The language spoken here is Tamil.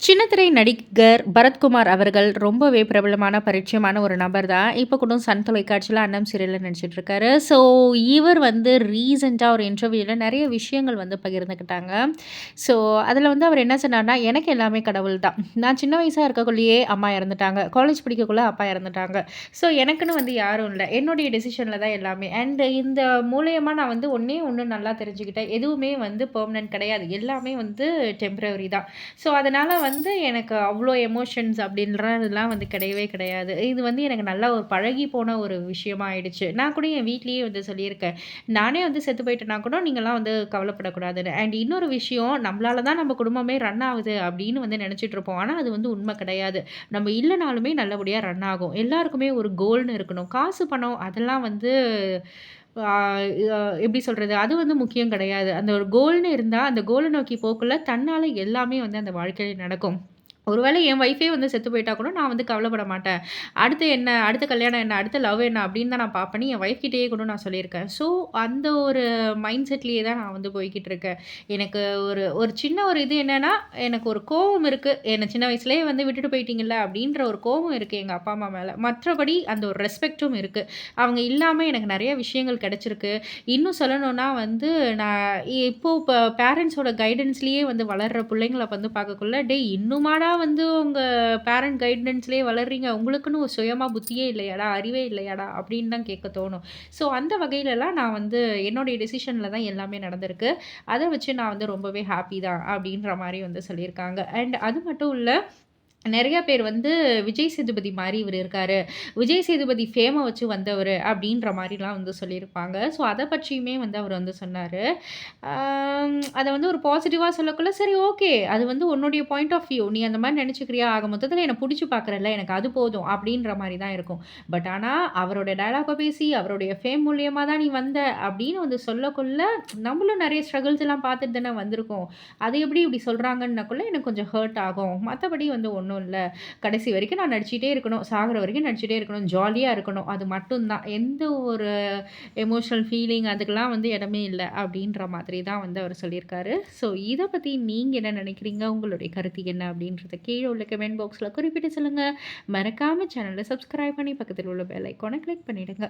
சின்னத்திரை நடிகர் பரத்குமார் அவர்கள் ரொம்பவே பிரபலமான, பரிச்சயமான ஒரு நபர் தான். இப்போ கூட சன் தொலைக்காட்சியில அன்னம் சீரியல்ல நடிச்சிட்டுருக்காரு. ஸோ, இவர் வந்து ரீசென்ட்டா ஒரு இன்டர்வியூல நெறைய விஷயங்கள் வந்து பகிர்ந்துக்கிட்டாங்க. ஸோ, அதில வந்து அவர் என்ன சொன்னார்னா, "எனக்கு எல்லாமே கடவுள் தான். நான் சின்ன வயசா இருக்கக்குள்ளேயே அம்மா இறந்துட்டாங்க. காலேஜ் படிக்கக்குள்ள அப்பா இறந்துட்டாங்க. ஸோ, எனக்குன்னு வந்து யாரும் இல்ல. என்னுடைய டெசிஷன்ல தான் எல்லாமே. அண்ட் இந்த மூலியமா நான் வந்து ஒண்ணே ஒண்ணு நல்லா தெரிஞ்சுக்கிட்டேன். எதுவுமே வந்து பெர்மனன்ட் கிடையாது. எல்லாமே வந்து டெம்பரரி தான். ஸோ, அதனால வந்து எனக்கு அவ்ளோ எமோஷன்ஸ் அப்படின்றதெல்லாம் வந்து கிடையவே கிடையாது. இது வந்து எனக்கு நல்லா ஒரு பழகி போன ஒரு விஷயமா ஆயிடுச்சு. நான் கூட என் வீட்லயே வந்து சொல்லியிருக்கேன். நானே வந்து செத்து போயிட்டேன்னா கூட நீங்கலாம் வந்து கவலைப்படக்கூடாதுன்னு. அண்ட் இன்னொரு விஷயம், நம்மளால தான் நம்ம குடும்பமே ரன் ஆகுது அப்படின்னு வந்து நெனச்சுட்டு இருப்போம். ஆனா அது வந்து உண்மை கிடையாது. நம்ம இல்லனாலுமே நல்லபடியா ரன் ஆகும். எல்லாருக்குமே ஒரு கோல்னு இருக்கணும். காசு, பணம் அதெல்லாம் வந்து ஆ எப்படி சொல்றது? அது வந்து முக்கியம் கிடையாது. அந்த ஒரு கோல்னு இருந்தா, அந்த கோல நோக்கி போக்குள்ள தன்னால எல்லாமே வந்து அந்த வாழ்க்கையில நடக்கும். ஒருவேளை என் ஒய்ஃபே வந்து செத்து போயிட்டா கூட நான் வந்து கவலைப்பட மாட்டேன். அடுத்து என்ன? அடுத்த கல்யாணம் என்ன? அடுத்த லவ் என்ன? அப்படின்னு தான் நான் பார்ப்பேன்னு என் ஒய்ஃப் கிட்டயே கூட நான் சொல்லியிருக்கேன். ஸோ, அந்த ஒரு மைண்ட் செட்லயே தான் நான் வந்து போய்க்கிட்டு இருக்கேன். எனக்கு ஒரு ஒரு சின்ன ஒரு இது என்னன்னா, எனக்கு ஒரு கோவம் இருக்கு. என்ன சின்ன வயசுலயே வந்து விட்டுட்டு போயிட்டீங்கல்ல அப்படின்ற ஒரு கோவம் இருக்கு எங்க அப்பா, அம்மா மேல. மற்றபடி அந்த ஒரு ரெஸ்பெக்ட்டும் இருக்கு. அவங்க இல்லாம எனக்கு நெறைய விஷயங்கள் கிடைச்சிருக்கு. இன்னும் சொல்லணும்னா வந்து, நான் இப்போ பேரண்ட்ஸோட கைடன்ஸ்லயே வந்து வளர்ற புள்ளைங்கள வந்து பார்க்கக்குள்ள, "டேய் இன்னுமாடா வந்து உங்க பேரண்ட் கைடன்ஸ்லயே வளர்றீங்க? உங்களுக்குன்னு ஒரு சுயமா புத்தியே இல்லையாடா? அறிவே இல்லையாடா?" அப்படின்னு தான் கேட்க தோணும். ஸோ அந்த வகையிலலாம் நான் வந்து என்னுடைய டெசிஷன்ல தான் எல்லாமே நடந்திருக்கு. அத வச்சு நான் வந்து ரொம்பவே ஹாப்பி தான் அப்படின்ற மாரி வந்து சொல்லியிருக்காங்க. அண்ட் அது மட்டும் இல்ல, நெறைய பேர் வந்து விஜய் சேதுபதி மாரி இவரு இருக்காரு. விஜய் சேதுபதி ஃபேம வச்சு வந்தவரு அப்டின்ற மாரிலாம் வந்து சொல்லியிருப்பாங்க. ஸோ, அத பற்றியுமே வந்து அவரு வந்து சொன்னாரு. அத வந்து ஒரு பாசிட்டிவா சொல்லக்குள்ள, சரி ஓகே. அது வந்து உன்னுடைய பாயிண்ட் ஆஃப் வியூ. நீ அந்த மாரி நெனச்சுக்கிறியா? ஆக மொத்தத்துல என்ன புடிச்சு பார்க்குறல்ல, எனக்கு அது போதும் அப்டின்ற மாரி தான் இருக்கும். பட் ஆனா, அவரோட டயலாக்க பேசி, அவருடைய ஃபேம் மூலியமா தான் நீ வந்த அப்டின்னு வந்து சொல்லக்குள்ள, நம்மளும் நெறைய ஸ்ட்ரகிள்ஸ் எல்லாம் பார்த்துட்டு தானே வந்திருக்கோம். அது எப்படி இப்படி சொல்றாங்கன்னக்குள்ள எனக்கு கொஞ்சம் ஹர்ட் ஆகும். மத்தபடி வந்து ஒண்ணும் இல்ல. கடைசி வரைக்கும் நான் நடிச்சுட்டே இருக்கணும். சாகுற வரைக்கும் நடிச்சுட்டே இருக்கணும். ஜாலியா இருக்கணும். அது மட்டும் தான். எந்த ஒரு எமோஷனல் ஃபீலிங் அதுக்கெல்லாம் வந்து இடமே இல்ல. அப்படின்ற மாதிரி தான் வந்து அவரு சொல்லியிருக்காரு. ஸோ இத பத்தி நீங்க என்ன நினைக்கிறீங்க? உங்களுடைய கருத்து என்ன? அப்படின்றத கீழ உள்ள கமெண்ட் பாக்ஸ்ல குறிப்பிட்டு சொல்லுங்க. மறக்காம சேனல சப்ஸ்கிரைப் பண்ணி பக்கத்துல உள்ள பெல் ஐகான கிளிக் பண்ணிடுங்க.